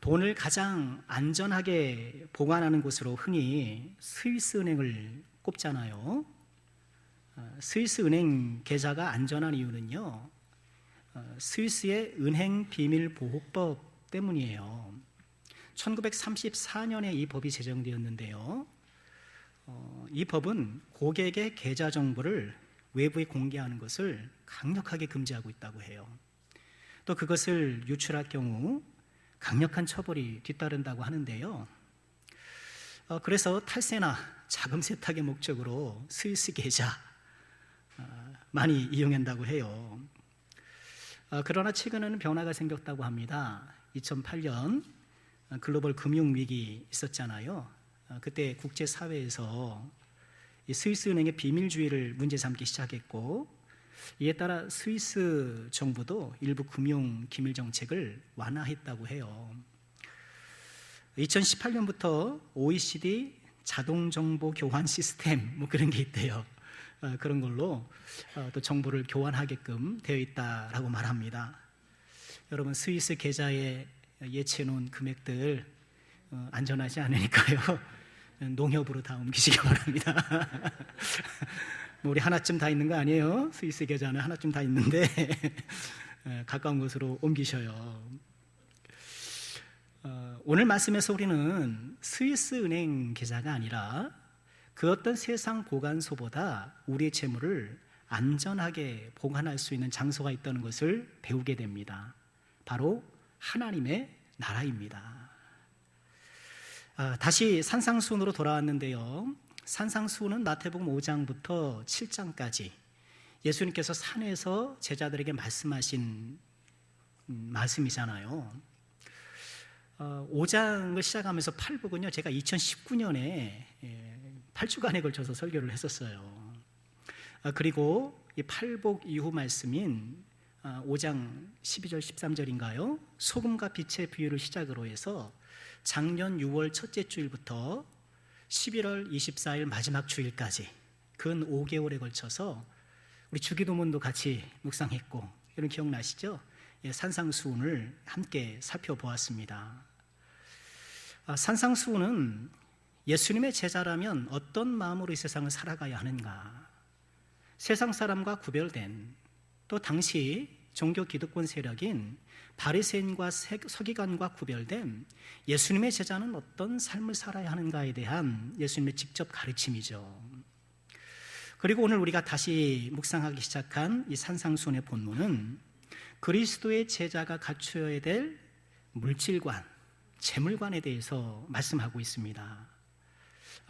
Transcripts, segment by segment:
돈을 가장 안전하게 보관하는 곳으로 흔히 스위스 은행을 꼽잖아요. 스위스 은행 계좌가 안전한 이유는요, 스위스의 은행 비밀 보호법 때문이에요. 1934년에 이 법이 제정되었는데요. 이 법은 고객의 계좌 정보를 외부에 공개하는 것을 강력하게 금지하고 있다고 해요. 또 그것을 유출할 경우 강력한 처벌이 뒤따른다고 하는데요. 그래서 탈세나 자금 세탁의 목적으로 스위스 계좌 많이 이용한다고 해요. 그러나 최근에는 변화가 생겼다고 합니다. 2008년 글로벌 금융위기 있었잖아요. 그때 국제사회에서 이 스위스 은행의 비밀주의를 문제 삼기 시작했고, 이에 따라 스위스 정부도 일부 금융 기밀 정책을 완화했다고 해요. 2018년부터 OECD 자동 정보 교환 시스템 뭐 그런 게 있대요. 그런 걸로 또 정보를 교환하게끔 되어 있다라고 말합니다. 여러분, 스위스 계좌에 예치해 놓은 금액들 안전하지 않으니까요, 농협으로 다 옮기시기 바랍니다. 뭐 우리 하나쯤 다 있는 거 아니에요? 스위스 계좌는 하나쯤 다 있는데 가까운 곳으로 옮기셔요. 오늘 말씀에서 우리는 스위스 은행 계좌가 아니라 그 어떤 세상 보관소보다 우리의 재물을 안전하게 보관할 수 있는 장소가 있다는 것을 배우게 됩니다. 바로 하나님의 나라입니다. 다시 산상수훈으로 돌아왔는데요, 산상수훈은 마태복음 5장부터 7장까지 예수님께서 산에서 제자들에게 말씀하신 말씀이잖아요. 5장을 시작하면서 8복은요, 제가 2019년에 8주간에 걸쳐서 설교를 했었어요. 그리고 이 8복 이후 말씀인 5장 12절 13절인가요? 소금과 빛의 비유를 시작으로 해서 작년 6월 첫째 주일부터 11월 24일 마지막 주일까지 근 5개월에 걸쳐서 우리 주기도문도 같이 묵상했고, 여러분 기억나시죠? 산상수훈을 함께 살펴보았습니다. 산상수훈은 예수님의 제자라면 어떤 마음으로 이 세상을 살아가야 하는가, 세상 사람과 구별된, 또 당시 종교 기득권 세력인 바리새인과 서기관과 구별된 예수님의 제자는 어떤 삶을 살아야 하는가에 대한 예수님의 직접 가르침이죠. 그리고 오늘 우리가 다시 묵상하기 시작한 이 산상수훈의 본문은 그리스도의 제자가 갖추어야 될 물질관, 재물관에 대해서 말씀하고 있습니다.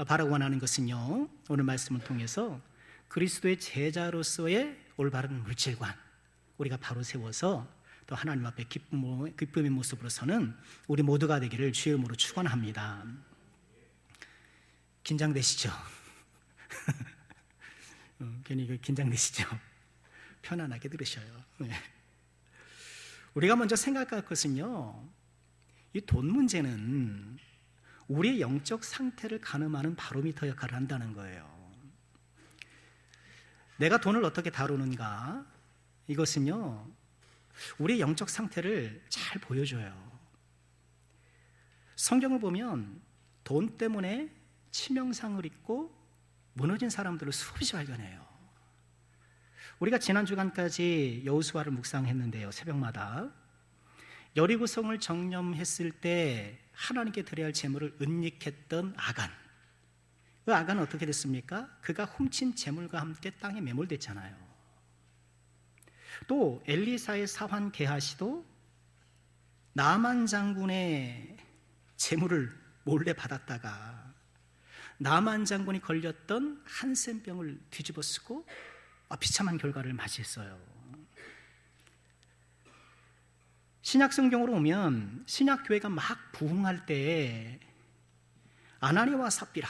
바라고 원하는 것은요, 오늘 말씀을 통해서 그리스도의 제자로서의 올바른 물질관, 우리가 바로 세워서 또 하나님 앞에 기쁨의 모습으로 서는 우리 모두가 되기를 주의 이름으로 축원합니다. 긴장되시죠? 괜히 긴장되시죠? 편안하게 들으셔요. 네. 우리가 먼저 생각할 것은요, 이 돈 문제는 우리의 영적 상태를 가늠하는 바로미터 역할을 한다는 거예요. 내가 돈을 어떻게 다루는가, 이것은요, 우리의 영적 상태를 잘 보여줘요. 성경을 보면 돈 때문에 치명상을 입고 무너진 사람들을 수없이 발견해요. 우리가 지난 주간까지 여호수아를 묵상했는데요, 새벽마다 여리고성을 정념했을 때 하나님께 드려야 할 재물을 은닉했던 아간, 그 아간은 어떻게 됐습니까? 그가 훔친 재물과 함께 땅에 매몰됐잖아요. 또 엘리사의 사환 게하시도 나만 장군의 재물을 몰래 받았다가 나만 장군이 걸렸던 한센병을 뒤집어 쓰고 비참한 결과를 맞이했어요. 신약 성경으로 오면 신약 교회가 막 부흥할 때 아나니아와 삽비라,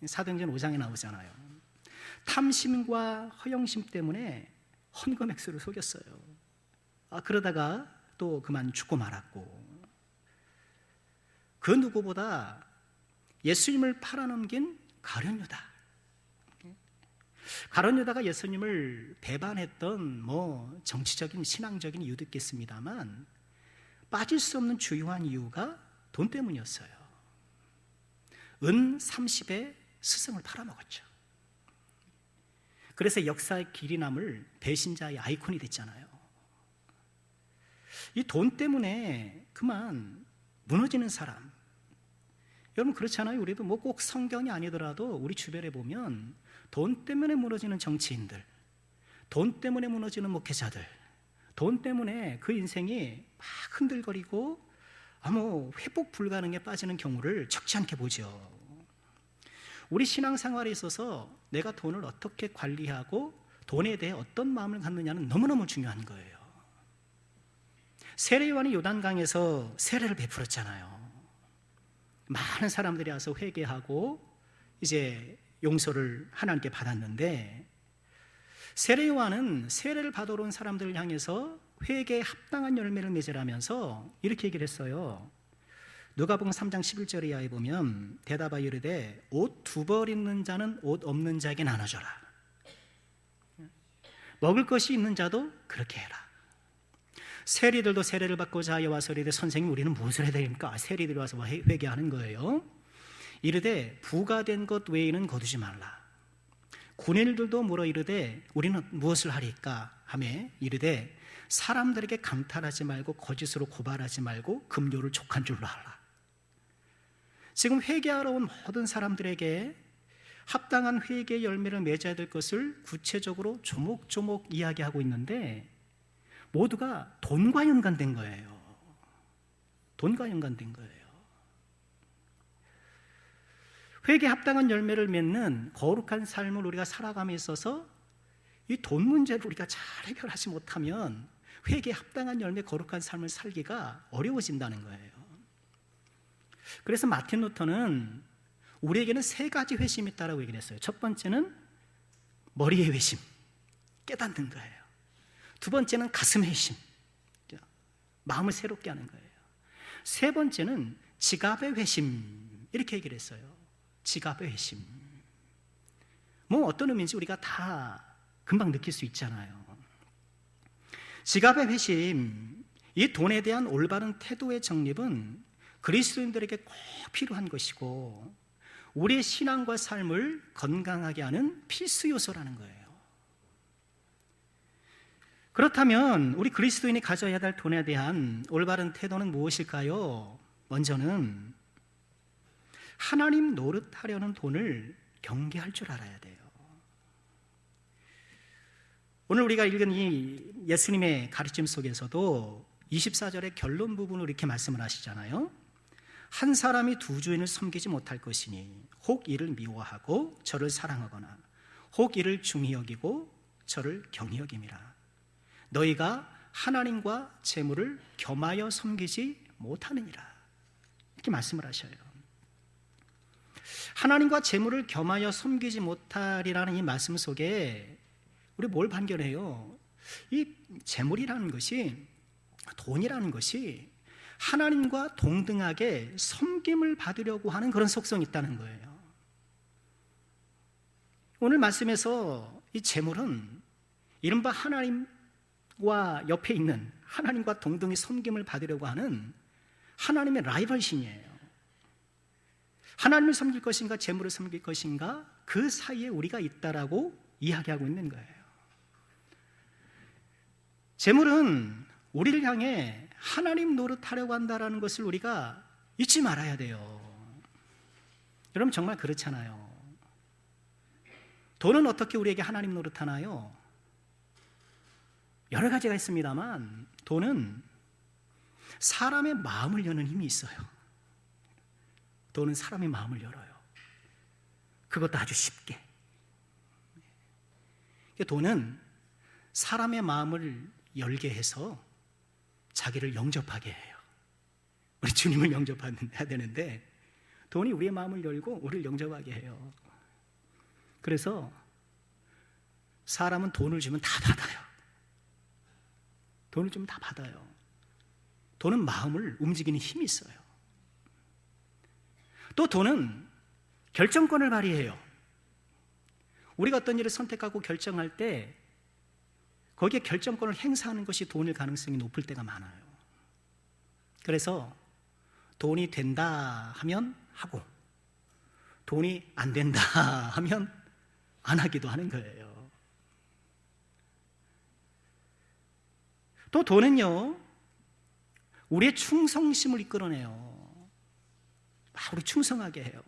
사도행전 5장에 나오잖아요. 탐심과 허영심 때문에 헌금 액수를 속였어요. 그러다가 또 그만 죽고 말았고, 그 누구보다 예수님을 팔아넘긴 가룟유다, 가룟유다가 예수님을 배반했던 정치적인 신앙적인 이유도 있겠습니다만 빠질 수 없는 주요한 이유가 돈 때문이었어요. 은 30에 스승을 팔아먹었죠. 그래서 역사의 길이 남을 배신자의 아이콘이 됐잖아요. 이 돈 때문에 그만 무너지는 사람, 여러분 그렇잖아요. 우리도 뭐 꼭 성경이 아니더라도 우리 주변에 보면 돈 때문에 무너지는 정치인들, 돈 때문에 무너지는 목회자들, 돈 때문에 그 인생이 막 흔들거리고 뭐 회복 불가능에 빠지는 경우를 적지 않게 보죠. 우리 신앙생활에 있어서 내가 돈을 어떻게 관리하고 돈에 대해 어떤 마음을 갖느냐는 너무너무 중요한 거예요. 세례요한이 요단강에서 세례를 베풀었잖아요. 많은 사람들이 와서 회개하고 이제 용서를 하나님께 받았는데, 세례요한은 세례를 받으러 온 사람들을 향해서 회개에 합당한 열매를 맺으라면서 이렇게 얘기를 했어요. 누가복음 3장 11절 이하에 보면 대답하여 이르되 옷 2벌 있는 자는 옷 없는 자에게 나눠줘라. 먹을 것이 있는 자도 그렇게 해라. 세리들도 세례를 받고자 하여 와서 이르되 선생님 우리는 무엇을 해야 됩니까? 세리들이 와서 회개하는 거예요. 이르되 부가된 것 외에는 거두지 말라. 군인들도 물어 이르되 우리는 무엇을 하리까 하매 이르되 사람들에게 강탈하지 말고 거짓으로 고발하지 말고 금료를 족한 줄로 하라. 지금 회개하러 온 모든 사람들에게 합당한 회개의 열매를 맺어야 될 것을 구체적으로 조목조목 이야기하고 있는데 모두가 돈과 연관된 거예요. 돈과 연관된 거예요. 회개에 합당한 열매를 맺는 거룩한 삶을 우리가 살아감에 있어서 이 돈 문제를 우리가 잘 해결하지 못하면 회개에 합당한 열매 거룩한 삶을 살기가 어려워진다는 거예요. 그래서 마틴 루터는 우리에게는 3가지 회심이 있다고 얘기를 했어요. 첫 번째는 머리의 회심, 깨닫는 거예요. 두 번째는 가슴의 회심, 마음을 새롭게 하는 거예요. 세 번째는 지갑의 회심, 이렇게 얘기를 했어요. 지갑의 회심. 뭐 어떤 의미인지 우리가 다 금방 느낄 수 있잖아요. 지갑의 회심, 이 돈에 대한 올바른 태도의 정립은 그리스도인들에게 꼭 필요한 것이고 우리의 신앙과 삶을 건강하게 하는 필수 요소라는 거예요. 그렇다면 우리 그리스도인이 가져야 할 돈에 대한 올바른 태도는 무엇일까요? 먼저는 하나님 노릇하려는 돈을 경계할 줄 알아야 돼요. 오늘 우리가 읽은 이 예수님의 가르침 속에서도 24절의 결론 부분을 이렇게 말씀을 하시잖아요. 한 사람이 두 주인을 섬기지 못할 것이니 혹 이를 미워하고 저를 사랑하거나 혹 이를 중히 여기고 저를 경히 여김이라. 너희가 하나님과 재물을 겸하여 섬기지 못하느니라. 이렇게 말씀을 하셔요. 하나님과 재물을 겸하여 섬기지 못하리라는 이 말씀 속에 우리 뭘 발견해요? 이 재물이라는 것이, 돈이라는 것이 하나님과 동등하게 섬김을 받으려고 하는 그런 속성이 있다는 거예요. 오늘 말씀에서 이 재물은 이른바 하나님과 옆에 있는, 하나님과 동등히 섬김을 받으려고 하는 하나님의 라이벌심이에요. 하나님을 섬길 것인가 재물을 섬길 것인가, 그 사이에 우리가 있다라고 이야기하고 있는 거예요. 재물은 우리를 향해 하나님 노릇하려고 한다는 것을 우리가 잊지 말아야 돼요. 여러분 정말 그렇잖아요. 돈은 어떻게 우리에게 하나님 노릇하나요? 여러 가지가 있습니다만 돈은 사람의 마음을 여는 힘이 있어요. 돈은 사람의 마음을 열어요. 그것도 아주 쉽게. 돈은 사람의 마음을 열게 해서 자기를 영접하게 해요. 우리 주님을 영접해야 되는데 돈이 우리의 마음을 열고 우리를 영접하게 해요. 그래서 사람은 돈을 주면 다 받아요. 돈을 주면 다 받아요. 돈은 마음을 움직이는 힘이 있어요. 또 돈은 결정권을 발휘해요. 우리가 어떤 일을 선택하고 결정할 때 거기에 결정권을 행사하는 것이 돈일 가능성이 높을 때가 많아요. 그래서 돈이 된다 하면 하고 돈이 안 된다 하면 안 하기도 하는 거예요. 또 돈은요, 우리의 충성심을 이끌어내요. 우리 충성하게 해요.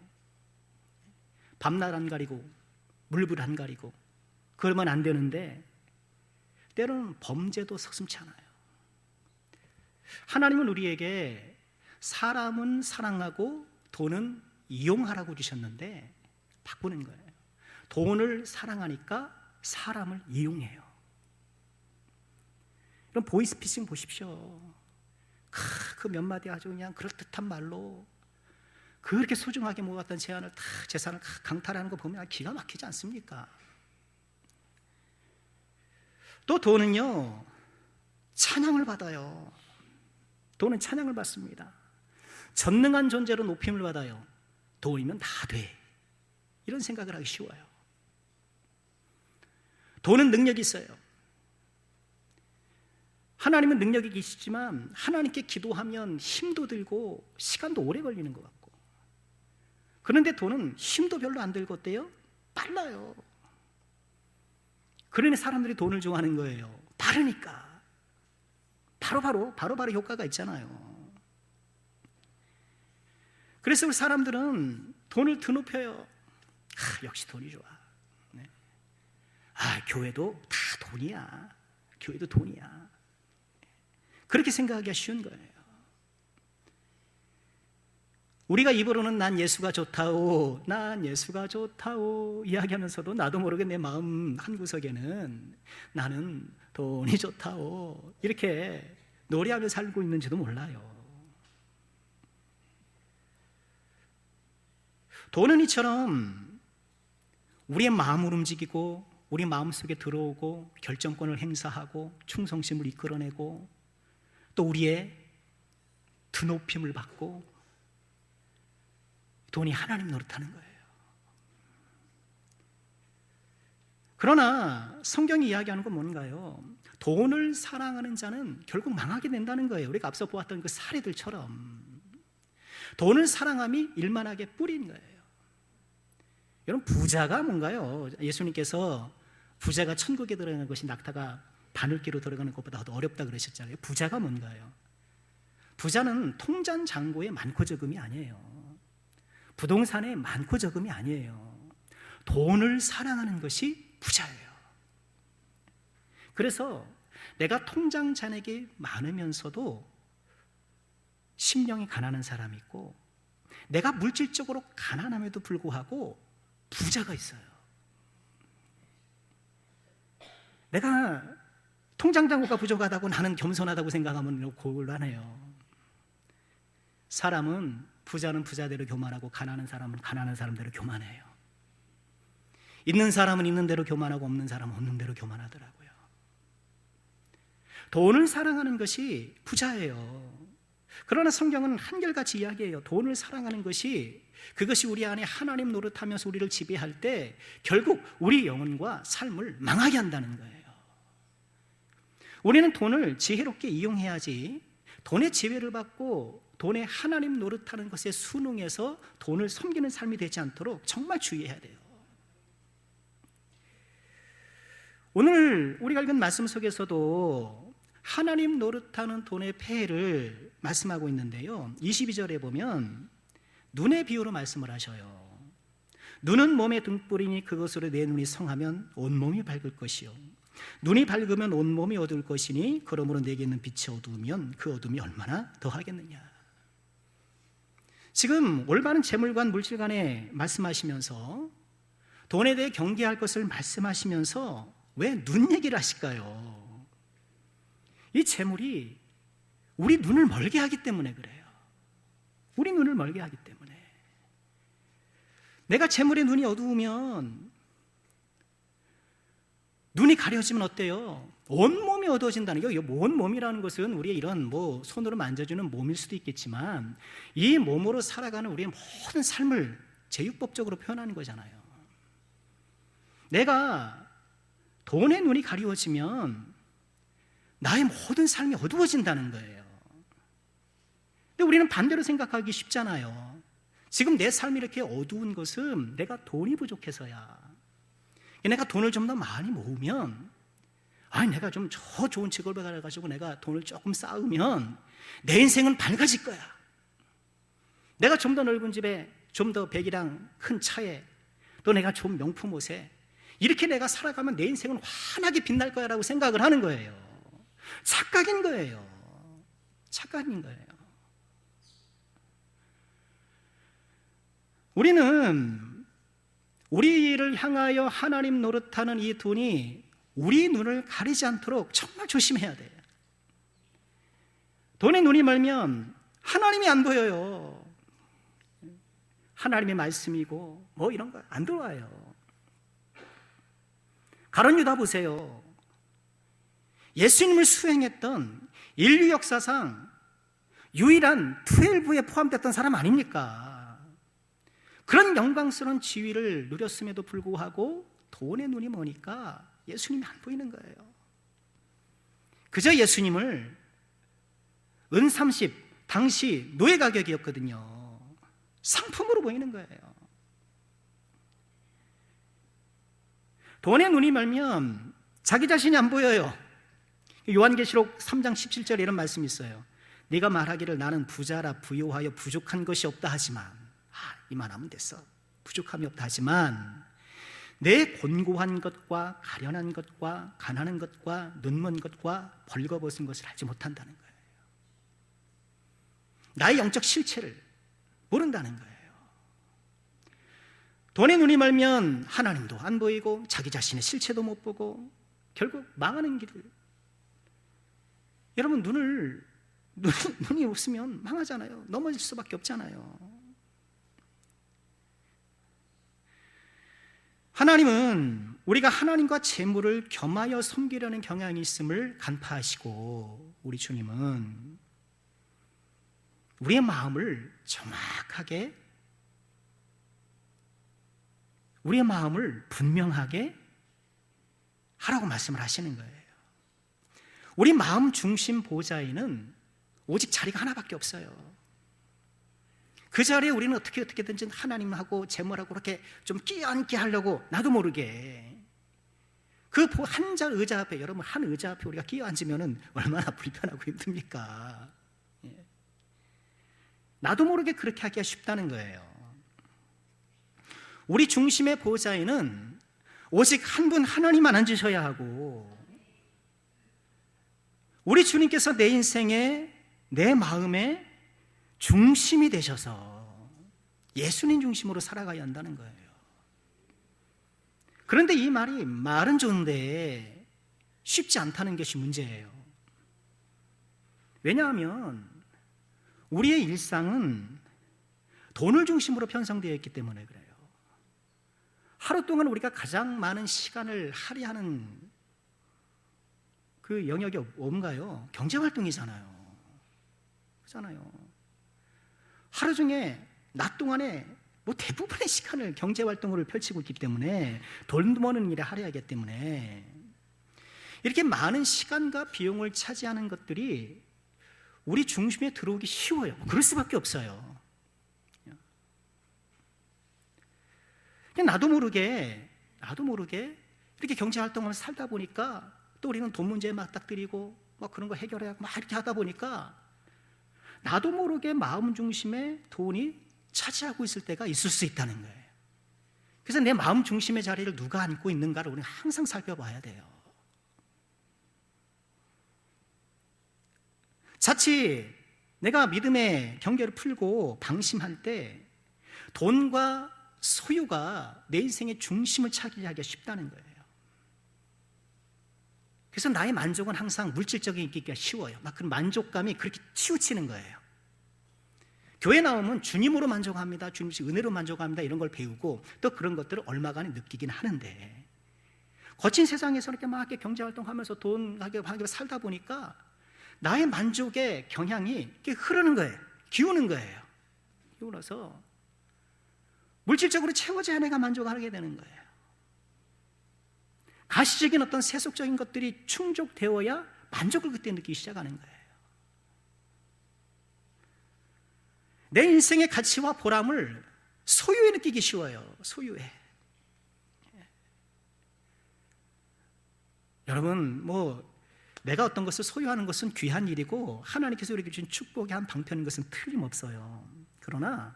밤낮 안 가리고 물불 안 가리고 그러면 안 되는데 때로는 범죄도 서슴지 않아요. 하나님은 우리에게 사람은 사랑하고 돈은 이용하라고 주셨는데 바꾸는 거예요. 돈을 사랑하니까 사람을 이용해요. 그럼 보이스피싱 보십시오. 그 몇 마디 아주 그냥 그럴듯한 말로 그렇게 소중하게 모았던 재산을 강탈하는 거 보면 기가 막히지 않습니까? 또 돈은요, 찬양을 받아요. 돈은 찬양을 받습니다. 전능한 존재로 높임을 받아요. 돈이면 다 돼. 이런 생각을 하기 쉬워요. 돈은 능력이 있어요. 하나님은 능력이 계시지만 하나님께 기도하면 힘도 들고 시간도 오래 걸리는 것 같고, 그런데 돈은 힘도 별로 안 들고 어때요? 빨라요. 그러니 사람들이 돈을 좋아하는 거예요. 빠르니까. 바로바로 효과가 있잖아요. 그래서 우리 사람들은 돈을 드높여요. 역시 돈이 좋아. 네. 교회도 다 돈이야. 교회도 돈이야. 그렇게 생각하기가 쉬운 거예요. 우리가 입으로는 난 예수가 좋다오, 난 예수가 좋다오 이야기하면서도 나도 모르게 내 마음 한구석에는 나는 돈이 좋다오 이렇게 노래하며 살고 있는지도 몰라요. 돈은 이처럼 우리의 마음을 움직이고 우리 마음속에 들어오고 결정권을 행사하고 충성심을 이끌어내고 또 우리의 드높임을 받고, 돈이 하나님 노릇하는 거예요. 그러나 성경이 이야기하는 건 뭔가요? 돈을 사랑하는 자는 결국 망하게 된다는 거예요. 우리가 앞서 보았던 그 사례들처럼 돈을 사랑함이 일만하게 뿌린 거예요. 여러분, 부자가 뭔가요? 예수님께서 부자가 천국에 들어가는 것이 낙타가 바늘기로 들어가는 것보다 더 어렵다 그러셨잖아요. 부자가 뭔가요? 부자는 통장 잔고에 많고 적음이 아니에요. 부동산에 많고 적음이 아니에요. 돈을 사랑하는 것이 부자예요. 그래서 내가 통장 잔액이 많으면서도 심령이 가난한 사람이 있고, 내가 물질적으로 가난함에도 불구하고 부자가 있어요. 내가 통장 잔고가 부족하다고 나는 겸손하다고 생각하면 곤란해요. 사람은 부자는 부자대로 교만하고 가난한 사람은 가난한 사람대로 교만해요. 있는 사람은 있는 대로 교만하고 없는 사람은 없는 대로 교만하더라고요. 돈을 사랑하는 것이 부자예요. 그러나 성경은 한결같이 이야기해요. 돈을 사랑하는 것이, 그것이 우리 안에 하나님 노릇하면서 우리를 지배할 때 결국 우리 영혼과 삶을 망하게 한다는 거예요. 우리는 돈을 지혜롭게 이용해야지 돈의 지배를 받고 돈의 하나님 노릇하는 것에 순응해서 돈을 섬기는 삶이 되지 않도록 정말 주의해야 돼요. 오늘 우리가 읽은 말씀 속에서도 하나님 노릇하는 돈의 폐해를 말씀하고 있는데요, 22절에 보면 눈의 비유로 말씀을 하셔요. 눈은 몸의 등불이니 그것으로 내 눈이 성하면 온몸이 밝을 것이요, 눈이 밝으면 온몸이 어두울 것이니 그러므로 내게 있는 빛이 어두우면 그 어둠이 얼마나 더하겠느냐. 지금 올바른 재물관 물질관에 말씀하시면서 돈에 대해 경계할 것을 말씀하시면서 왜 눈 얘기를 하실까요? 이 재물이 우리 눈을 멀게 하기 때문에 그래요. 우리 눈을 멀게 하기 때문에. 내가 재물에 눈이 어두우면, 눈이 가려지면 어때요? 온몸이 어두워진다는 게, 온몸이라는 것은 우리의 이런 손으로 만져주는 몸일 수도 있겠지만 이 몸으로 살아가는 우리의 모든 삶을 제육법적으로 표현하는 거잖아요. 내가 돈의 눈이 가리워지면 나의 모든 삶이 어두워진다는 거예요. 우리는 반대로 생각하기 쉽잖아요. 지금 내 삶이 이렇게 어두운 것은 내가 돈이 부족해서야. 내가 돈을 좀 더 많이 모으면, 내가 좀 저 좋은 직업을 가지고 내가 돈을 조금 쌓으면 내 인생은 밝아질 거야. 내가 좀 더 넓은 집에, 좀 더 배기량 큰 차에, 또 내가 좀 명품 옷에 이렇게 내가 살아가면 내 인생은 환하게 빛날 거야 라고 생각을 하는 거예요. 착각인 거예요. 착각인 거예요. 우리는 우리를 향하여 하나님 노릇하는 이 돈이 우리 눈을 가리지 않도록 정말 조심해야 돼요. 돈에 눈이 멀면 하나님이 안 보여요. 하나님의 말씀이고 뭐 이런 거 안 들어와요. 가룟 유다 보세요. 예수님을 수행했던 인류 역사상 유일한 12에 포함됐던 사람 아닙니까? 그런 영광스러운 지위를 누렸음에도 불구하고 돈에 눈이 머니까 예수님이 안 보이는 거예요. 그저 예수님을 은 30, 당시 노예 가격이었거든요. 상품으로 보이는 거예요. 돈에 눈이 멀면 자기 자신이 안 보여요. 요한계시록 3장 17절에 이런 말씀이 있어요. 네가 말하기를 나는 부자라 부요하여 부족한 것이 없다 하지만, 이만하면 됐어. 부족함이 없다 하지만 내 곤고한 것과 가련한 것과 가난한 것과 눈먼 것과 벌거벗은 것을 알지 못한다는 거예요. 나의 영적 실체를 모른다는 거예요. 돈에 눈이 멀면 하나님도 안 보이고 자기 자신의 실체도 못 보고 결국 망하는 길을. 여러분 눈이 없으면 망하잖아요. 넘어질 수밖에 없잖아요. 하나님은 우리가 하나님과 재물을 겸하여 섬기려는 경향이 있음을 간파하시고, 우리 주님은 우리의 마음을 정확하게, 우리의 마음을 분명하게 하라고 말씀을 하시는 거예요. 우리 마음 중심 보좌에는 오직 자리가 하나밖에 없어요. 그 자리에 우리는 어떻게든지 하나님하고 재물하고 그렇게 좀 끼어앉게 하려고 나도 모르게 그 한 자 의자 앞에, 여러분 한 의자 앞에 우리가 끼어앉으면 얼마나 불편하고 힘듭니까? 나도 모르게 그렇게 하기가 쉽다는 거예요. 우리 중심의 보좌에는 오직 한 분 하나님만 앉으셔야 하고, 우리 주님께서 내 인생의, 내 마음의 중심이 되셔서 예수님 중심으로 살아가야 한다는 거예요. 그런데 이 말은 좋은데 쉽지 않다는 것이 문제예요. 왜냐하면 우리의 일상은 돈을 중심으로 편성되어 있기 때문에 그래요. 하루 동안 우리가 가장 많은 시간을 할애하는 그 영역이 뭔가요? 경제활동이잖아요. 그렇잖아요. 하루 중에 낮 동안에 대부분의 시간을 경제활동을 펼치고 있기 때문에, 돈 버는 일에 할애하기 때문에 이렇게 많은 시간과 비용을 차지하는 것들이 우리 중심에 들어오기 쉬워요. 그럴 수밖에 없어요. 나도 모르게 이렇게 경제활동을 살다 보니까, 또 우리는 돈 문제에 맞닥뜨리고 그런 거 해결해야 이렇게 하다 보니까 나도 모르게 마음 중심에 돈이 차지하고 있을 때가 있을 수 있다는 거예요. 그래서 내 마음 중심의 자리를 누가 안고 있는가를 우리는 항상 살펴봐야 돼요. 자칫 내가 믿음의 경계를 풀고 방심할 때 돈과 소유가 내 인생의 중심을 차지하기가 쉽다는 거예요. 그래서 나의 만족은 항상 물질적이기가 쉬워요. 그런 만족감이 그렇게 치우치는 거예요. 교회 나오면 주님으로 만족합니다, 주님 은혜로 만족합니다, 이런 걸 배우고 또 그런 것들을 얼마간에 느끼긴 하는데, 거친 세상에서 이렇게 경제활동하면서 돈 가지고 살다 보니까 나의 만족의 경향이 이렇게 흐르는 거예요. 기우는 거예요. 기울어서 물질적으로 채워져야 내가 만족하게 되는 거예요. 가시적인 어떤 세속적인 것들이 충족되어야 만족을 그때 느끼기 시작하는 거예요. 내 인생의 가치와 보람을 소유에 느끼기 쉬워요. 소유에. 여러분, 내가 어떤 것을 소유하는 것은 귀한 일이고 하나님께서 우리에게 주신 축복의 한 방편인 것은 틀림없어요. 그러나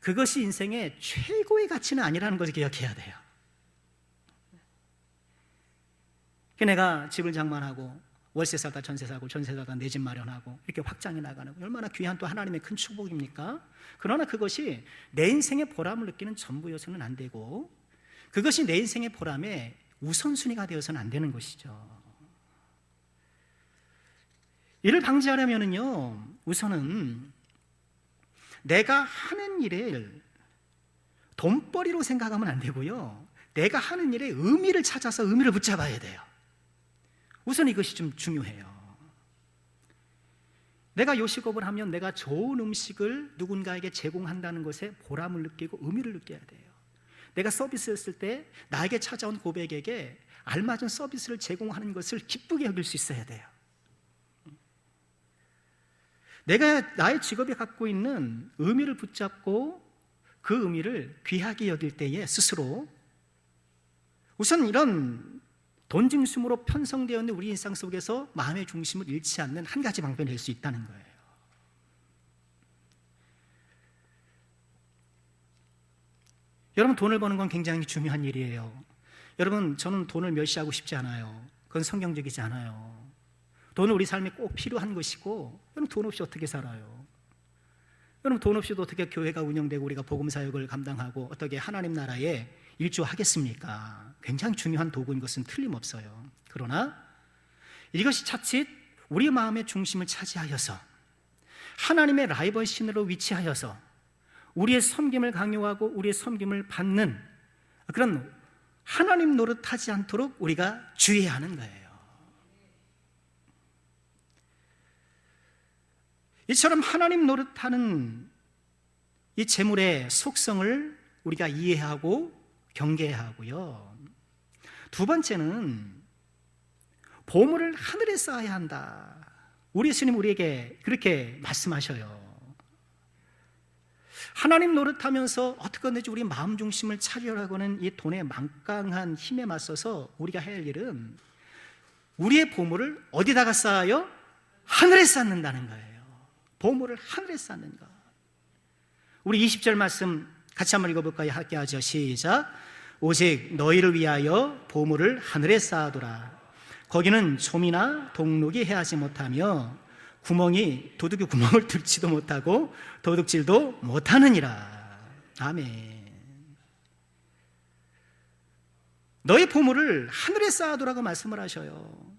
그것이 인생의 최고의 가치는 아니라는 것을 기억해야 돼요. 내가 집을 장만하고 월세 살다 전세 사고 전세 살다 내 집 마련하고 이렇게 확장해 나가는 거 얼마나 귀한 또 하나님의 큰 축복입니까? 그러나 그것이 내 인생의 보람을 느끼는 전부여서는 안 되고 그것이 내 인생의 보람의 우선순위가 되어서는 안 되는 것이죠. 이를 방지하려면요, 우선은 내가 하는 일을 돈벌이로 생각하면 안 되고요, 내가 하는 일에 의미를 찾아서 의미를 붙잡아야 돼요. 우선 이것이 좀 중요해요. 내가 요식업을 하면 내가 좋은 음식을 누군가에게 제공한다는 것에 보람을 느끼고 의미를 느껴야 돼요. 내가 서비스했을 때 나에게 찾아온 고객에게 알맞은 서비스를 제공하는 것을 기쁘게 여길 수 있어야 돼요. 내가 나의 직업에 갖고 있는 의미를 붙잡고 그 의미를 귀하게 여길 때에 스스로 우선 이런 돈 중심으로 편성되어 있는 우리 일상 속에서 마음의 중심을 잃지 않는 한 가지 방편이 될 수 있다는 거예요. 여러분, 돈을 버는 건 굉장히 중요한 일이에요. 여러분, 저는 돈을 멸시하고 싶지 않아요. 그건 성경적이지 않아요. 돈은 우리 삶에 꼭 필요한 것이고, 여러분, 돈 없이 어떻게 살아요? 여러분, 돈 없이도 어떻게 교회가 운영되고 우리가 복음 사역을 감당하고 어떻게 하나님 나라에 일조하겠습니까? 굉장히 중요한 도구인 것은 틀림없어요. 그러나 이것이 자칫 우리 마음의 중심을 차지하여서 하나님의 라이벌 신으로 위치하여서 우리의 섬김을 강요하고 우리의 섬김을 받는 그런 하나님 노릇하지 않도록 우리가 주의해야 하는 거예요. 이처럼 하나님 노릇하는 이 재물의 속성을 우리가 이해하고 경계해야 하고요. 두 번째는 보물을 하늘에 쌓아야 한다. 우리 예수님 우리에게 그렇게 말씀하셔요. 하나님 노릇하면서 어떻게 하든지 우리 마음 중심을 차리려고 하는 이 돈의 막강한 힘에 맞서서 우리가 해야 할 일은 우리의 보물을 어디다가 쌓아요? 하늘에 쌓는다는 거예요. 보물을 하늘에 쌓는 것. 우리 20절 말씀 같이 한번 읽어볼까요? 함께 하죠. 시작. 오직 너희를 위하여 보물을 하늘에 쌓아두라. 거기는 좀이나 동록이 해하지 못하며 도둑이 구멍을 뚫지도 못하고 도둑질도 못하느니라. 아멘. 너희 보물을 하늘에 쌓아두라고 말씀을 하셔요.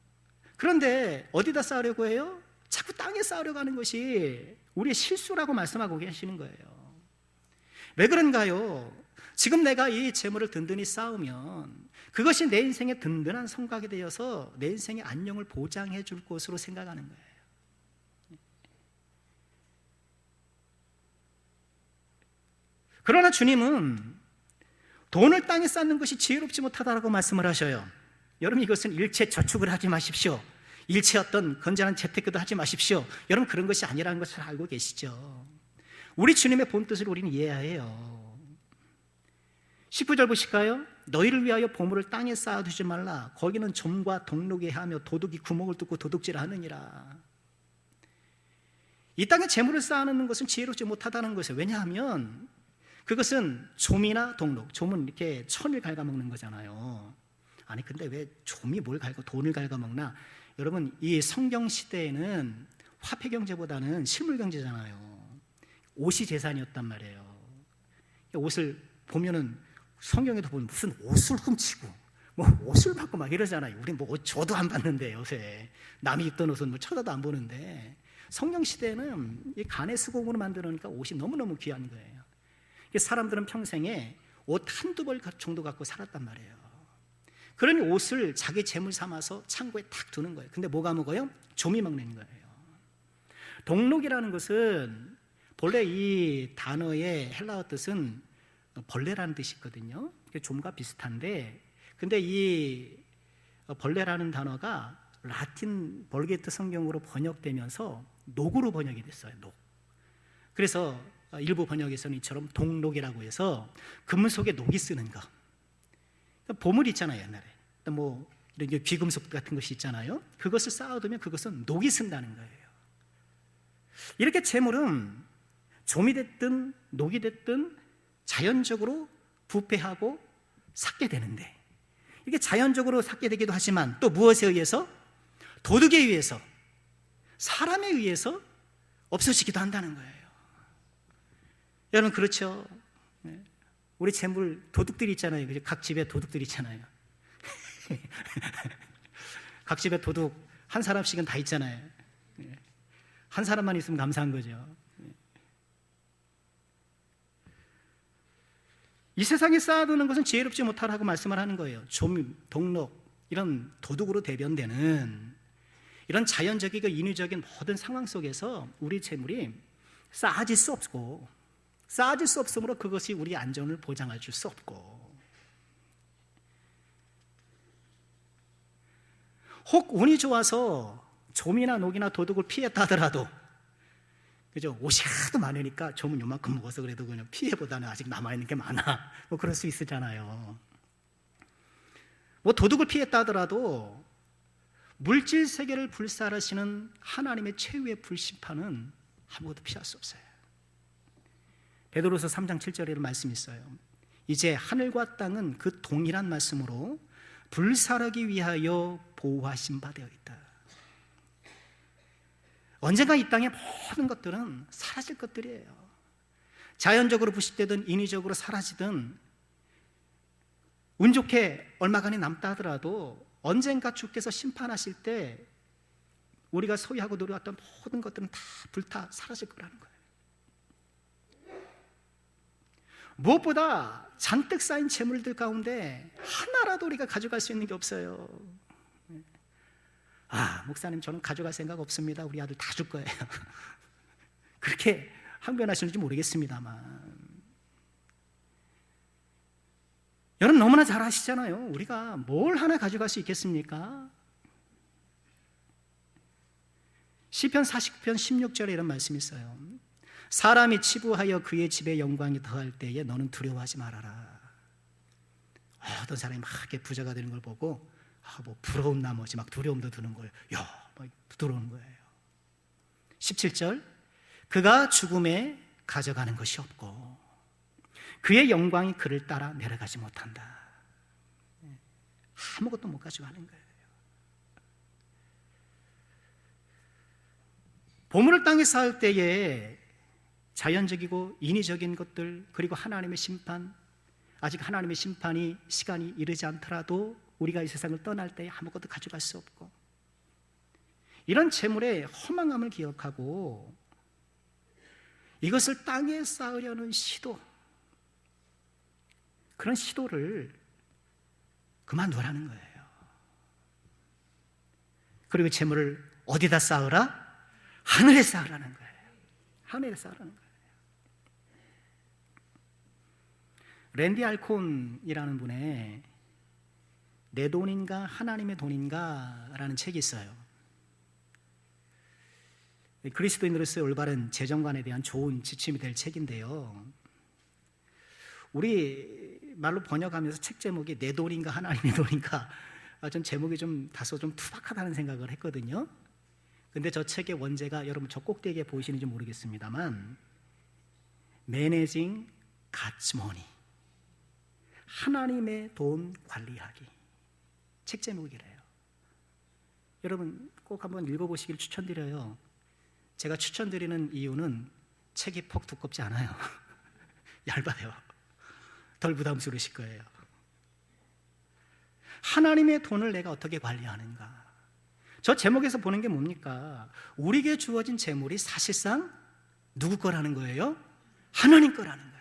그런데 어디다 쌓으려고 해요? 자꾸 땅에 쌓으려고 하는 것이 우리의 실수라고 말씀하고 계시는 거예요. 왜 그런가요? 지금 내가 이 재물을 든든히 쌓으면 그것이 내 인생의 든든한 성곽이 되어서 내 인생의 안녕을 보장해 줄 것으로 생각하는 거예요. 그러나 주님은 돈을 땅에 쌓는 것이 지혜롭지 못하다라고 말씀을 하셔요. 여러분, 이것은 일체 저축을 하지 마십시오. 일체 어떤 건전한 재테크도 하지 마십시오. 여러분, 그런 것이 아니라는 것을 알고 계시죠? 우리 주님의 본뜻을 우리는 이해해야 해요. 19절 보실까요? 너희를 위하여 보물을 땅에 쌓아두지 말라. 거기는 좀과 동록이 하며 도둑이 구멍을 뚫고 도둑질하느니라. 이 땅에 재물을 쌓아놓는 것은 지혜롭지 못하다는 것이에요. 왜냐하면 그것은 좀이나 동록, 좀은 이렇게 천을 갉아먹는 거잖아요. 아니 근데 왜 좀이 뭘 돈을 갉아먹나? 여러분, 이 성경 시대에는 화폐 경제보다는 실물 경제잖아요. 옷이 재산이었단 말이에요. 옷을 보면은 성경에도 보면 무슨 옷을 훔치고 뭐 옷을 받고 막 이러잖아요. 우리 뭐 옷 줘도 안 받는데 요새 남이 입던 옷은 뭐 쳐다도 안 보는데 성경 시대는 이 간의 수공으로 만들어놓으니까 옷이 너무너무 귀한 거예요. 사람들은 평생에 옷 한두 벌 정도 갖고 살았단 말이에요. 그러니 옷을 자기 재물 삼아서 창고에 탁 두는 거예요. 근데 뭐가 먹어요? 좀이 먹는 거예요. 동록이라는 것은 본래 이 단어의 헬라어 뜻은 벌레라는 뜻이 있거든요. 좀과 비슷한데, 근데 이 벌레라는 단어가 라틴 벌게트 성경으로 번역되면서 녹으로 번역이 됐어요. 녹. 그래서 일부 번역에서는 이처럼 동록이라고 해서 금속에 녹이 쓰는 거. 보물 있잖아요, 옛날에. 뭐 이런 귀금속 같은 것이 있잖아요. 그것을 쌓아두면 그것은 녹이 쓴다는 거예요. 이렇게 재물은 좀이 됐든 녹이 됐든 자연적으로 부패하고 삭게 되는데, 이게 자연적으로 삭게 되기도 하지만 또 무엇에 의해서? 도덕에 의해서, 사람에 의해서 없어지기도 한다는 거예요. 여러분 그렇죠? 우리 재물 도둑들이 있잖아요. 각 집에 도둑들이 있잖아요. 각 집에 도둑 한 사람씩은 다 있잖아요. 한 사람만 있으면 감사한 거죠. 이 세상에 쌓아두는 것은 지혜롭지 못하라고 말씀을 하는 거예요. 좀, 동록, 이런 도둑으로 대변되는 이런 자연적이고 인위적인 모든 상황 속에서 우리 재물이 쌓아질 수 없고, 쌓아질 수 없으므로 그것이 우리 안전을 보장해 줄 수 없고, 혹 운이 좋아서 좀이나 녹이나 도둑을 피했다 하더라도, 그죠? 옷이 하도 많으니까 좀은 요만큼 먹어서 그래도 그냥 피해보다는 아직 남아있는 게 많아. 뭐 그럴 수 있잖아요. 뭐 도둑을 피했다 하더라도 물질 세계를 불살하시는 하나님의 최후의 불심판은 아무것도 피할 수 없어요. 베드로서 3장 7절에 이런 말씀이 있어요. 이제 하늘과 땅은 그 동일한 말씀으로 불살하기 위하여 보호하신 바 되어 있다. 언젠가 이 땅의 모든 것들은 사라질 것들이에요. 자연적으로 부식되든 인위적으로 사라지든 운 좋게 얼마간이 남다 하더라도 언젠가 주께서 심판하실 때 우리가 소유하고 누려왔던 모든 것들은 다 불타 사라질 거라는 거예요. 무엇보다 잔뜩 쌓인 재물들 가운데 하나라도 우리가 가져갈 수 있는 게 없어요. 목사님 저는 가져갈 생각 없습니다. 우리 아들 다 줄 거예요. 그렇게 항변하시는지 모르겠습니다만, 여러분 너무나 잘 아시잖아요. 우리가 뭘 하나 가져갈 수 있겠습니까? 시편 49편 16절에 이런 말씀이 있어요. 사람이 치부하여 그의 집에 영광이 더할 때에 너는 두려워하지 말아라. 어떤 사람이 막 이렇게 부자가 되는 걸 보고 뭐 부러운 나머지 막 두려움도 드는 거예요. 막 들어오는 거예요. 17절, 그가 죽음에 가져가는 것이 없고 그의 영광이 그를 따라 내려가지 못한다. 아무것도 못 가져가는 거예요. 보물을 땅에 쌓을 때에 자연적이고 인위적인 것들, 그리고 하나님의 심판, 아직 하나님의 심판이 시간이 이르지 않더라도 우리가 이 세상을 떠날 때 아무것도 가져갈 수 없고, 이런 재물의 허망함을 기억하고 이것을 땅에 쌓으려는 시도, 그런 시도를 그만두라는 거예요. 그리고 재물을 어디다 쌓으라? 하늘에 쌓으라는 거예요. 하늘에 쌓으라는 거예요. 랜디 알콘이라는 분의 내 돈인가 하나님의 돈인가 라는 책이 있어요. 그리스도인으로서의 올바른 재정관에 대한 좋은 지침이 될 책인데요, 우리 말로 번역하면서 책 제목이 내 돈인가 하나님의 돈인가, 전 제목이 좀 다소 좀 투박하다는 생각을 했거든요. 근데 저 책의 원제가 여러분 저 꼭대기에 보이시는지 모르겠습니다만, Managing God's Money, 하나님의 돈 관리하기, 책 제목이래요. 여러분 꼭 한번 읽어보시길 추천드려요. 제가 추천드리는 이유는 책이 폭 두껍지 않아요. 얇아요. 덜 부담스러우실 거예요. 하나님의 돈을 내가 어떻게 관리하는가. 저 제목에서 보는 게 뭡니까? 우리에게 주어진 재물이 사실상 누구 거라는 거예요? 하나님 거라는 거예요.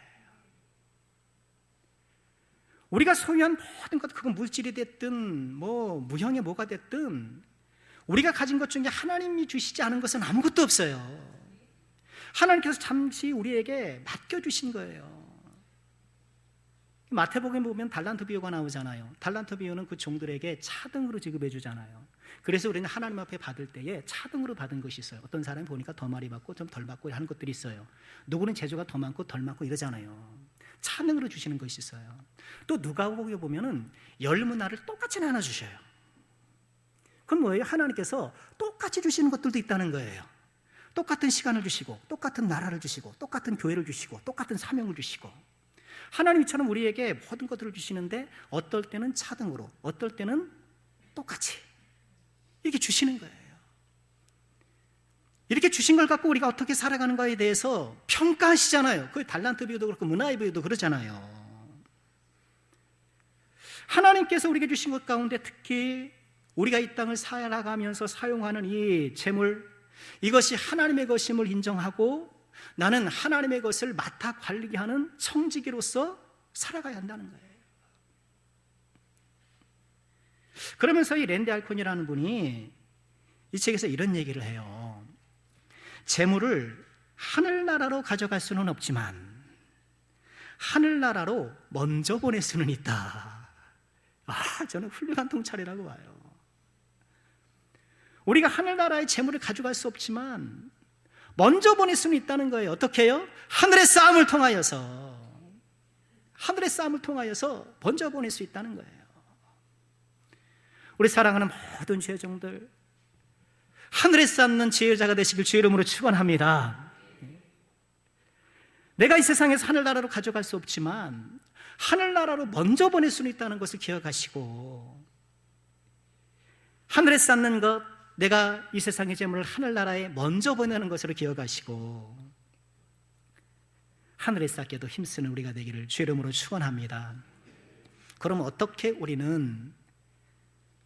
우리가 소유한 모든 것, 그건 물질이 됐든 뭐 무형의 뭐가 됐든 우리가 가진 것 중에 하나님이 주시지 않은 것은 아무것도 없어요. 하나님께서 잠시 우리에게 맡겨주신 거예요. 마태복음에 보면 달란트 비유가 나오잖아요. 달란트 비유는 그 종들에게 차등으로 지급해 주잖아요. 그래서 우리는 하나님 앞에 받을 때에 차등으로 받은 것이 있어요. 어떤 사람이 보니까 더 많이 받고 좀 덜 받고 하는 것들이 있어요. 누구는 재주가 더 많고 덜 많고 이러잖아요. 차등으로 주시는 것이 있어요. 또 누가복음에 보면은 열문화를 똑같이 나눠 주셔요. 그건 뭐예요? 하나님께서 똑같이 주시는 것들도 있다는 거예요. 똑같은 시간을 주시고, 똑같은 나라를 주시고, 똑같은 교회를 주시고, 똑같은 사명을 주시고, 하나님처럼 우리에게 모든 것들을 주시는데 어떨 때는 차등으로, 어떨 때는 똑같이 이렇게 주시는 거예요. 이렇게 주신 걸 갖고 우리가 어떻게 살아가는가에 대해서 평가하시잖아요. 그 달란트 비유도 그렇고 문화의 비유도 그러잖아요. 하나님께서 우리에게 주신 것 가운데 특히 우리가 이 땅을 살아가면서 사용하는 이 재물, 이것이 하나님의 것임을 인정하고 나는 하나님의 것을 맡아 관리하게 하는 청지기로서 살아가야 한다는 거예요. 그러면서 이 랜디 알콘이라는 분이 이 책에서 이런 얘기를 해요. 재물을 하늘나라로 가져갈 수는 없지만 하늘나라로 먼저 보낼 수는 있다. 저는 훌륭한 통찰이라고 봐요. 우리가 하늘나라의 재물을 가져갈 수 없지만 먼저 보낼 수는 있다는 거예요. 어떻게 해요? 하늘의 싸움을 통하여서 먼저 보낼 수 있다는 거예요. 우리 사랑하는 모든 죄종들, 하늘에 쌓는 지혜자가 되시길 주의 이름으로 축원합니다. 내가 이 세상에서 하늘나라로 가져갈 수 없지만 하늘나라로 먼저 보낼 수는 있다는 것을 기억하시고, 하늘에 쌓는 것, 내가 이 세상의 재물을 하늘나라에 먼저 보내는 것으로 기억하시고 하늘에 쌓게도 힘쓰는 우리가 되기를 주의 이름으로 축원합니다. 그럼 어떻게 우리는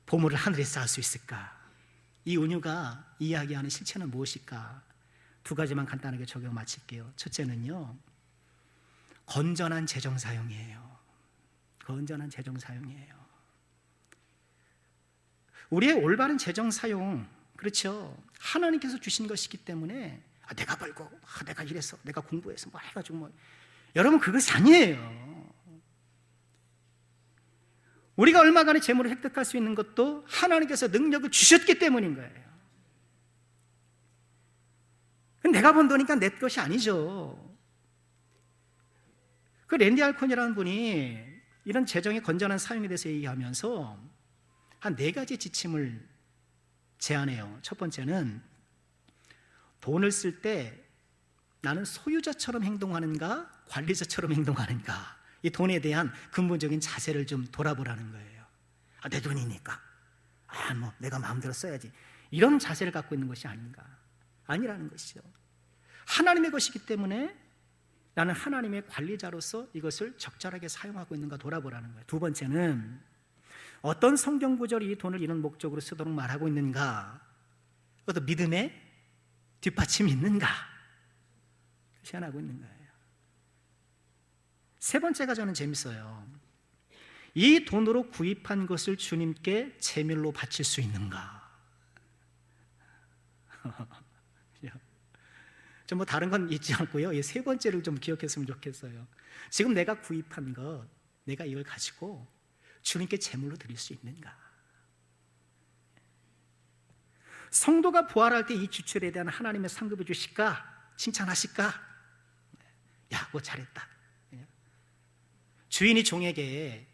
보물을 하늘에 쌓을 수 있을까? 이 은유가 이야기하는 실체는 무엇일까? 두 가지만 간단하게 적용 마칠게요. 첫째는요, 건전한 재정 사용이에요. 건전한 재정 사용이에요. 우리의 올바른 재정 사용, 그렇죠? 하나님께서 주신 것이기 때문에 내가 벌고, 내가 이래서, 내가 공부해서 뭐 해가지고 여러분, 그것이 아니에요. 우리가 얼마간의 재물을 획득할 수 있는 것도 하나님께서 능력을 주셨기 때문인 거예요. 내가 번 돈이니까 내 것이 아니죠. 그 랜디 알콘이라는 분이 이런 재정의 건전한 사용에 대해서 얘기하면서 한 4가지 지침을 제안해요. 첫 번째는 돈을 쓸 때 나는 소유자처럼 행동하는가 관리자처럼 행동하는가, 이 돈에 대한 근본적인 자세를 좀 돌아보라는 거예요. 내 돈이니까 내가 마음대로 써야지, 이런 자세를 갖고 있는 것이 아니라는 것이죠. 하나님의 것이기 때문에 나는 하나님의 관리자로서 이것을 적절하게 사용하고 있는가 돌아보라는 거예요. 두 번째는 어떤 성경 구절이 이 돈을 이런 목적으로 쓰도록 말하고 있는가, 그것도 믿음의 뒷받침이 있는가 시안하고 있는 거예요. 세 번째가 저는 재밌어요. 이 돈으로 구입한 것을 주님께 제물로 바칠 수 있는가. 좀 다른 건 잊지 않고요, 이 세 번째를 좀 기억했으면 좋겠어요. 지금 내가 구입한 것, 내가 이걸 가지고 주님께 제물로 드릴 수 있는가. 성도가 부활할 때 이 지출에 대한 하나님의 상급을 주실까? 칭찬하실까? 그거 잘했다. 주인이 종에게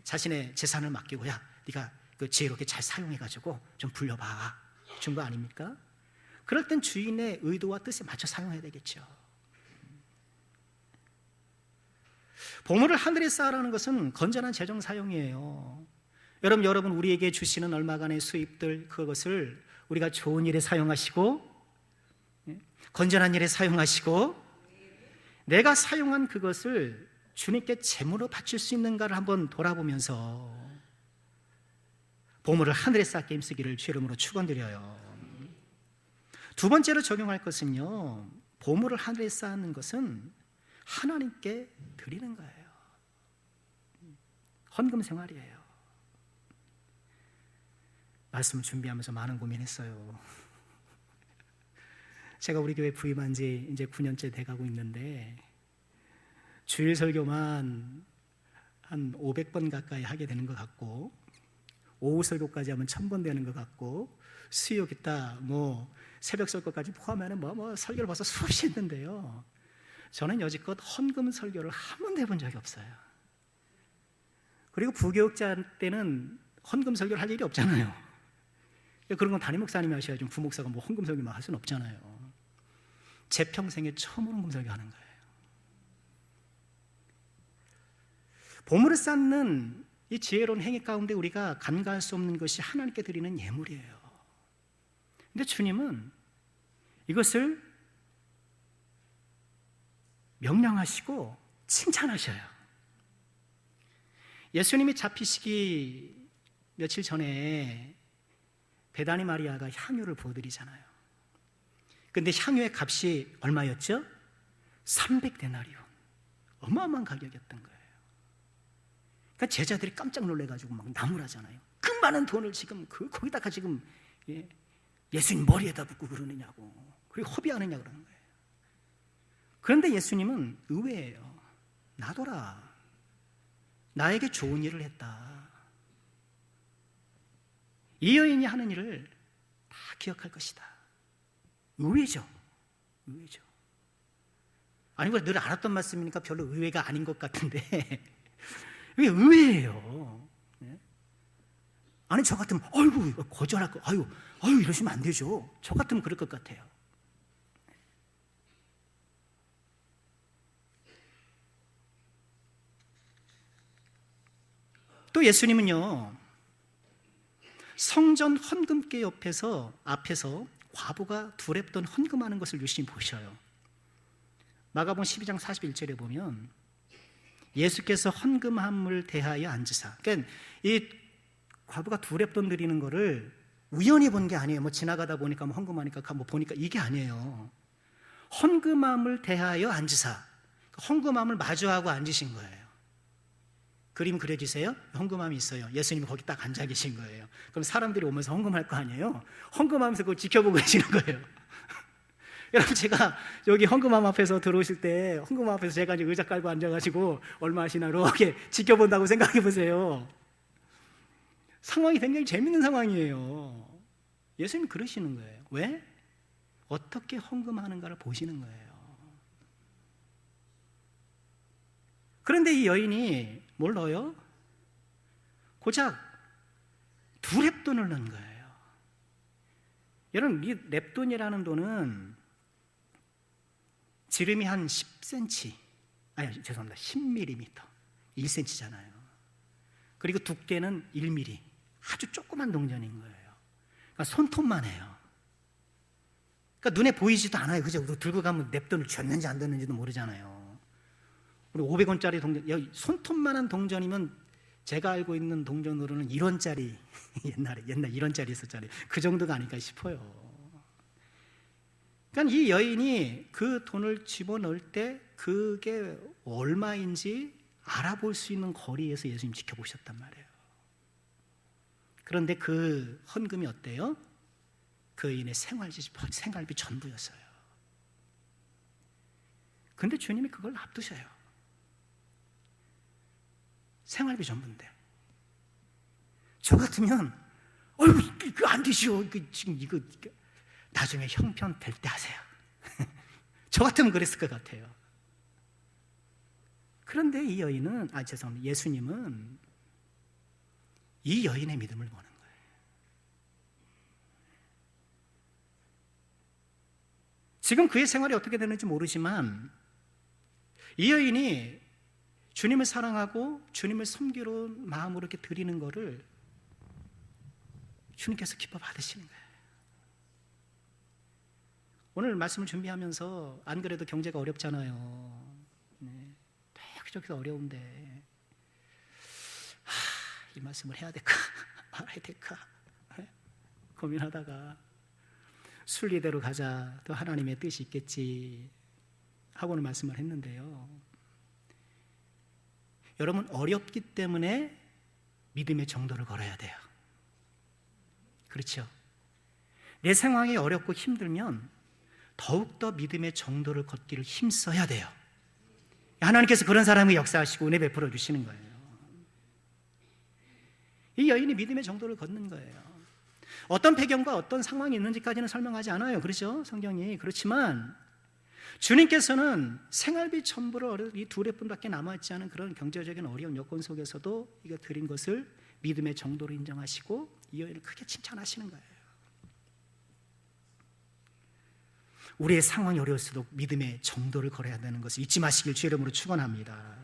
자신의 재산을 맡기고, 네가 그 지혜롭게 잘 사용해가지고 좀 불려봐, 준 거 아닙니까? 그럴 땐 주인의 의도와 뜻에 맞춰 사용해야 되겠죠. 보물을 하늘에 쌓으라는 것은 건전한 재정 사용이에요. 여러분 우리에게 주시는 얼마간의 수입들, 그것을 우리가 좋은 일에 사용하시고 건전한 일에 사용하시고, 내가 사용한 그것을 주님께 제물로 바칠 수 있는가를 한번 돌아보면서 보물을 하늘에 쌓게 힘쓰기를 주의 이름으로 축원드려요. 두 번째로 적용할 것은요, 보물을 하늘에 쌓는 것은 하나님께 드리는 거예요. 헌금 생활이에요. 말씀을 준비하면서 많은 고민했어요. 제가 우리 교회 부임한 지 이제 9년째 돼가고 있는데 주일 설교만 한 500번 가까이 하게 되는 것 같고, 오후 설교까지 하면 1000번 되는 것 같고, 수요 기타 뭐 새벽 설교까지 포함하면 뭐 설교를 벌써 수없이 했는데요, 저는 여지껏 헌금 설교를 한 번도 해본 적이 없어요. 그리고 부교육자 때는 헌금 설교를 할 일이 없잖아요. 그런 건 담임 목사님이 하셔야지, 부목사가 뭐 헌금 설교만 할 수는 없잖아요. 제 평생에 처음으로 헌금 설교하는 거예요. 보물을 쌓는 이 지혜로운 행위 가운데 우리가 간과할 수 없는 것이 하나님께 드리는 예물이에요. 근데 주님은 이것을 명령하시고 칭찬하셔요. 예수님이 잡히시기 며칠 전에 베다니 마리아가 향유를 부어드리잖아요. 근데 향유의 값이 얼마였죠? 300데나리온. 어마어마한 가격이었던 거예요. 그러니까 제자들이 깜짝 놀래가지고 막 나무라잖아요. 그 많은 돈을 지금 거기다가 지금 예수님 머리에다 붓고 그러느냐고, 그리고 허비하느냐 그러는 거예요. 그런데 예수님은 의외예요. 놔둬라. 나에게 좋은 일을 했다. 이 여인이 하는 일을 다 기억할 것이다. 의외죠. 의외죠. 아니, 늘 알았던 말씀이니까 별로 의외가 아닌 것 같은데 이게 의외예요. 아니, 저 같으면 아이고 거절할 거, 아유 이러시면 안 되죠. 저 같으면 그럴 것 같아요. 또 예수님은요, 성전 헌금계 앞에서 과부가 두렵던 헌금하는 것을 유심히 보셔요. 마가복음 12장 41절에 보면 예수께서 헌금함을 대하여 앉으사, 그러니까 이 과부가 두렵돈 드리는 거를 우연히 본 게 아니에요. 뭐 지나가다 보니까 뭐 헌금하니까 뭐 보니까, 이게 아니에요. 헌금함을 대하여 앉으사, 헌금함을 마주하고 앉으신 거예요. 그림 그려주세요. 헌금함이 있어요. 예수님이 거기 딱 앉아 계신 거예요. 그럼 사람들이 오면서 헌금할 거 아니에요. 헌금하면서 그걸 지켜보고 계시는 거예요. 여러분, 제가 여기 헌금함 앞에서 들어오실 때, 헌금함 앞에서 제가 이제 의자 깔고 앉아가지고 얼마 하시나 이렇게 지켜본다고 생각해 보세요. 상황이 굉장히 재밌는 상황이에요. 예수님이 그러시는 거예요. 왜? 어떻게 헌금하는가를 보시는 거예요. 그런데 이 여인이 뭘 넣어요? 고작 두 렙돈을 넣은 거예요. 여러분, 이 렙돈이라는 돈은 지름이 한 10cm, 아니 죄송합니다, 10mm, 1cm잖아요. 그리고 두께는 1mm, 아주 조그만 동전인 거예요. 그러니까 손톱만 해요. 그러니까 눈에 보이지도 않아요. 그죠? 들고 가면 냅돈을 줬는지 안 줬는지도 모르잖아요. 우리 500원짜리 동전, 손톱만한 동전이면 제가 알고 있는 동전으로는 1원짜리 옛날 1원짜리 있었잖아요. 그 정도가 아닐까 싶어요. 그러니까 이 여인이 그 돈을 집어넣을 때 그게 얼마인지 알아볼 수 있는 거리에서 예수님 지켜보셨단 말이에요. 그런데 그 헌금이 어때요? 그 여인의 생활비 전부였어요. 그런데 주님이 그걸 놔두셔요. 생활비 전부인데. 저 같으면 이거 안 되죠. 지금 이거 나중에 형편 될 때 하세요. 저 같으면 그랬을 것 같아요. 그런데 이 여인은, 죄송합니다, 예수님은 이 여인의 믿음을 보는 거예요. 지금 그의 생활이 어떻게 되는지 모르지만 이 여인이 주님을 사랑하고 주님을 섬기러 마음으로 이렇게 드리는 거를 주님께서 기뻐 받으시는 거예요. 오늘 말씀을 준비하면서 안 그래도 경제가 어렵잖아요. 여기저기서 어려운데 이 말씀을 해야 될까 말아야 될까 고민하다가 순리대로 가자, 또 하나님의 뜻이 있겠지 하고는 말씀을 했는데요. 여러분, 어렵기 때문에 믿음의 정도를 걸어야 돼요. 그렇죠? 내 상황이 어렵고 힘들면 더욱더 믿음의 정도를 걷기를 힘써야 돼요. 하나님께서 그런 사람을 역사하시고 은혜 베풀어 주시는 거예요. 이 여인이 믿음의 정도를 걷는 거예요. 어떤 배경과 어떤 상황이 있는지까지는 설명하지 않아요. 그렇죠? 성경이. 그렇지만 주님께서는 생활비 천부를 이 두 랩분밖에 남아있지 않은 그런 경제적인 어려운 여건 속에서도 이거 드린 것을 믿음의 정도로 인정하시고 이 여인을 크게 칭찬하시는 거예요. 우리의 상황이 어려울수록 믿음의 정도를 걸어야 되는 것을 잊지 마시길 주의 이름으로 축원합니다.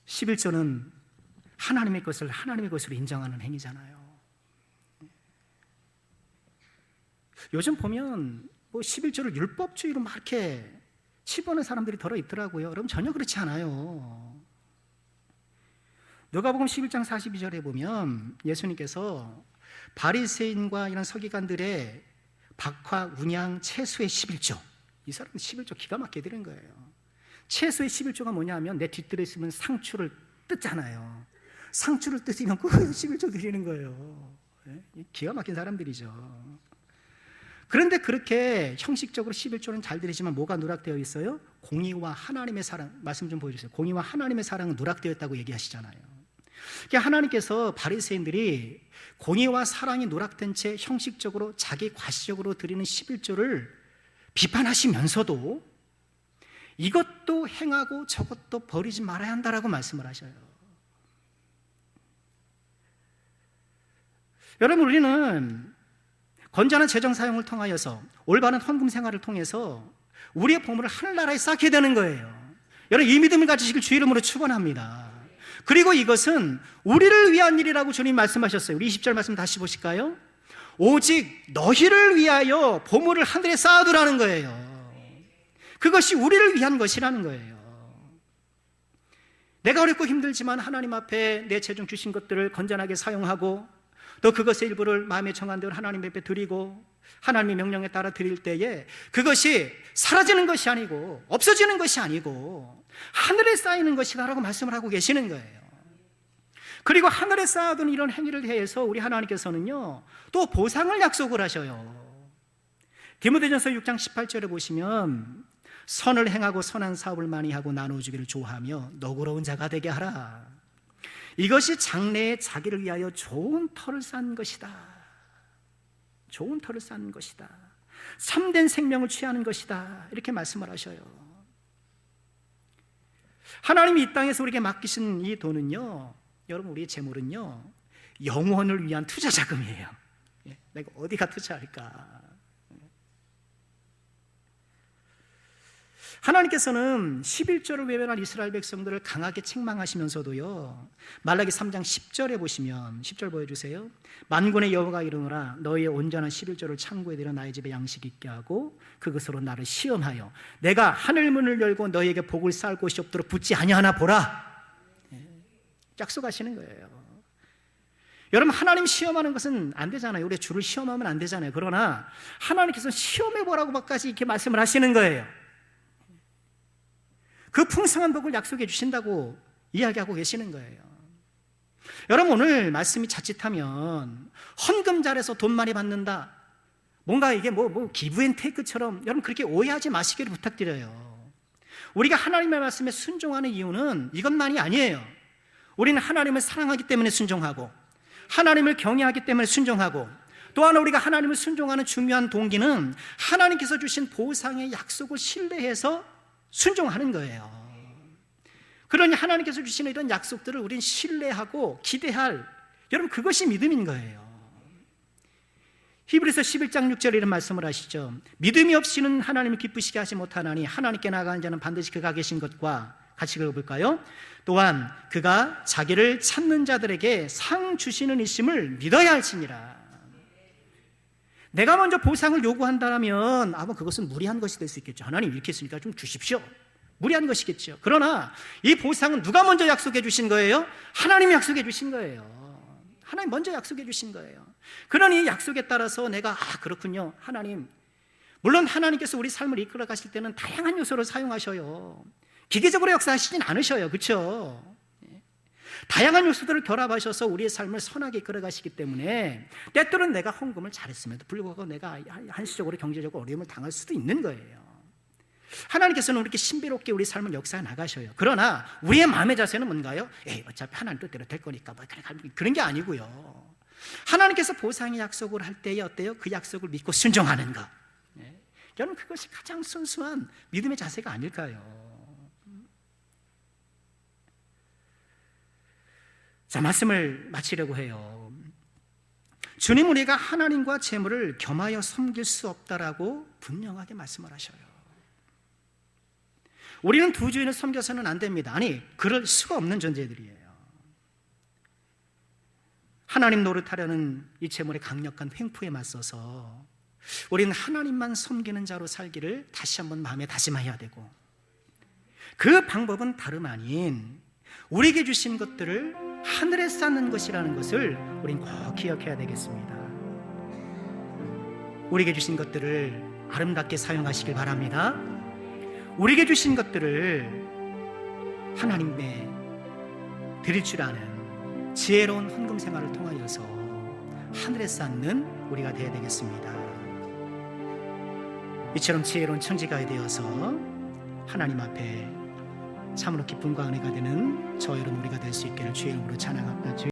11조는 하나님의 것을 하나님의 것으로 인정하는 행위잖아요. 요즘 보면 뭐 11조를 율법주의로 막 이렇게 치부하는 사람들이 더러 있더라고요. 여러분 전혀 그렇지 않아요. 누가복음 11장 42절에 보면 예수님께서 바리새인과 이런 서기관들의 박화, 운양, 채소의 11조, 이 사람은 11조 기가 막히게 드린 거예요. 채소의 11조가 뭐냐면 내 뒷뜰에 있으면 상추를 뜯잖아요. 상추를 뜯으면 그 11조 드리는 거예요. 기가 막힌 사람들이죠. 그런데 그렇게 형식적으로 11조는 잘 드리지만 뭐가 누락되어 있어요? 공의와 하나님의 사랑, 말씀 좀 보여주세요. 공의와 하나님의 사랑은 누락되어 있다고 얘기하시잖아요. 그러니까 하나님께서 바리새인들이 공의와 사랑이 누락된 채 형식적으로 자기 과시적으로 드리는 11조를 비판하시면서도 이것도 행하고 저것도 버리지 말아야 한다라고 말씀을 하셔요. 여러분, 우리는 건전한 재정 사용을 통하여서 올바른 헌금 생활을 통해서 우리의 보물을 하늘나라에 쌓게 되는 거예요. 여러분, 이 믿음을 가지시길 주 이름으로 축원합니다. 그리고 이것은 우리를 위한 일이라고 주님 말씀하셨어요. 우리 20절 말씀 다시 보실까요? 오직 너희를 위하여 보물을 하늘에 쌓아두라는 거예요. 그것이 우리를 위한 것이라는 거예요. 내가 어렵고 힘들지만 하나님 앞에 내 재정 주신 것들을 건전하게 사용하고 또 그것의 일부를 마음에 정한 대로 하나님 앞에 드리고 하나님의 명령에 따라 드릴 때에 그것이 사라지는 것이 아니고 없어지는 것이 아니고 하늘에 쌓이는 것이다라고 말씀을 하고 계시는 거예요. 그리고 하늘에 쌓아둔 이런 행위를 대해서 우리 하나님께서는요 또 보상을 약속을 하셔요. 디모데전서 6장 18절에 보시면 선을 행하고 선한 사업을 많이 하고 나눠주기를 좋아하며 너그러운 자가 되게 하라. 이것이 장래에 자기를 위하여 좋은 터를 쌓는 것이다. 좋은 터를 쌓는 것이다. 참된 생명을 취하는 것이다. 이렇게 말씀을 하셔요. 하나님이 이 땅에서 우리에게 맡기신 이 돈은요, 여러분, 우리의 재물은요 영원을 위한 투자 자금이에요. 내가 어디가 투자할까? 하나님께서는 11조를 외면한 이스라엘 백성들을 강하게 책망하시면서도요 말라기 3장 10절에 보시면 10절 보여주세요. 만군의 여호와가 이르노라 너희의 온전한 11조를 창고에 들여 나의 집에 양식 있게 하고 그것으로 나를 시험하여 내가 하늘 문을 열고 너희에게 복을 쌓을 곳이 없도록 붙지 아니하나 보라. 약속하시는 거예요. 여러분, 하나님 시험하는 것은 안 되잖아요. 우리 주를 시험하면 안 되잖아요. 그러나 하나님께서 시험해보라고까지 이렇게 말씀을 하시는 거예요. 그 풍성한 복을 약속해 주신다고 이야기하고 계시는 거예요. 여러분, 오늘 말씀이 자칫하면 헌금 잘해서 돈 많이 받는다, 뭔가 이게 뭐 기브앤테이크처럼 여러분 그렇게 오해하지 마시기를 부탁드려요. 우리가 하나님의 말씀에 순종하는 이유는 이것만이 아니에요. 우리는 하나님을 사랑하기 때문에 순종하고 하나님을 경외하기 때문에 순종하고 또 하나 우리가 하나님을 순종하는 중요한 동기는 하나님께서 주신 보상의 약속을 신뢰해서 순종하는 거예요. 그러니 하나님께서 주시는 이런 약속들을 우리는 신뢰하고 기대할, 여러분 그것이 믿음인 거예요. 히브리서 11장 6절에 이런 말씀을 하시죠. 믿음이 없이는 하나님을 기쁘시게 하지 못하나니 하나님께 나아가는 자는 반드시 그가 계신 것과 같이 읽어볼까요? 또한 그가 자기를 찾는 자들에게 상 주시는 이심을 믿어야 할지니라. 내가 먼저 보상을 요구한다면 아마 그것은 무리한 것이 될 수 있겠죠. 하나님 이렇게 했으니까 좀 주십시오. 무리한 것이겠죠. 그러나 이 보상은 누가 먼저 약속해 주신 거예요? 하나님이 약속해 주신 거예요. 하나님 먼저 약속해 주신 거예요. 그러니 약속에 따라서 내가 그렇군요. 하나님, 물론 하나님께서 우리 삶을 이끌어 가실 때는 다양한 요소를 사용하셔요. 기계적으로 역사하시진 않으셔요. 그렇죠? 다양한 요소들을 결합하셔서 우리의 삶을 선하게 이끌어 가시기 때문에 때때로는 내가 헌금을 잘했음에도 불구하고 내가 한시적으로 경제적으로 어려움을 당할 수도 있는 거예요. 하나님께서는 이렇게 신비롭게 우리 삶을 역사해 나가셔요. 그러나 우리의 마음의 자세는 뭔가요? 어차피 하나님 뜻대로 될 거니까 뭐 그런 게 아니고요. 하나님께서 보상의 약속을 할 때에 어때요? 그 약속을 믿고 순종하는 것. 여러분, 그것이 가장 순수한 믿음의 자세가 아닐까요? 자, 말씀을 마치려고 해요. 주님, 우리가 하나님과 재물을 겸하여 섬길 수 없다라고 분명하게 말씀을 하셔요. 우리는 두 주인을 섬겨서는 안 됩니다. 아니, 그럴 수가 없는 존재들이에요. 하나님 노릇하려는 이 재물의 강력한 횡포에 맞서서 우리는 하나님만 섬기는 자로 살기를 다시 한번 마음에 다짐해야 되고, 그 방법은 다름 아닌 우리에게 주신 것들을 하늘에 쌓는 것이라는 것을 우린 꼭 기억해야 되겠습니다. 우리에게 주신 것들을 아름답게 사용하시길 바랍니다. 우리에게 주신 것들을 하나님의 드릴 줄 아는 지혜로운 헌금 생활을 통하여서 하늘에 쌓는 우리가 되어야 되겠습니다. 이처럼 지혜로운 청지가 되어서 하나님 앞에 참으로 기쁨과 은혜가 되는 저 여러분 우리가 될 수 있기를 주의 이름으로 찬양합니다.